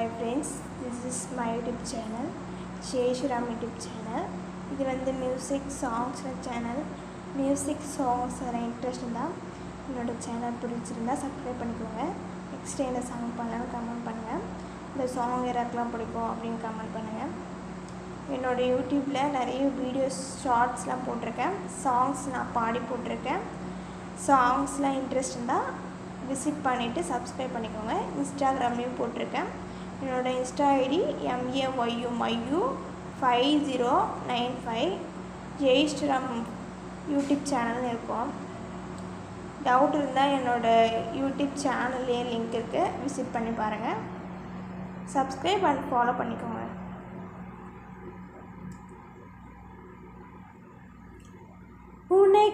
Hi friends, this is my YouTube channel, Sheshuram YouTube channel. இது வந்து music songs channel. Music songs interest இருந்தால் என்னோடய channel பிடிச்சிருந்தால் subscribe பண்ணிக்கோங்க. நெக்ஸ்ட் என்ன சாங் பண்ணலான்னு கமெண்ட் பண்ணுங்கள். இந்த சாங் யாருக்கெல்லாம் பிடிக்கும் அப்படின்னு கமெண்ட் பண்ணுங்கள். என்னோடய யூடியூப்பில் நிறைய வீடியோஸ் ஷார்ட்ஸ்லாம் போட்டிருக்கேன். சாங்ஸ் நான் பாடி போட்டிருக்கேன். சாங்ஸ்லாம் இன்ட்ரெஸ்ட் இருந்தால் விசிட் பண்ணிவிட்டு சப்ஸ்கிரைப் பண்ணிக்கோங்க. இன்ஸ்டாகிராம்லேயும் போட்டிருக்கேன். என்னோடய இன்ஸ்டா ஐடி MAYUMAYU5095 ஜெயஸ்ரீராம் யூடியூப் சேனல்னு இருக்கும். டவுட் இருந்தால் என்னோடய யூடியூப் சேனல்லே லிங்க் இருக்குது, விசிட் பண்ணி பாருங்கள். சப்ஸ்கிரைப் அண்ட் ஃபாலோ பண்ணிக்கோங்க. உன்னை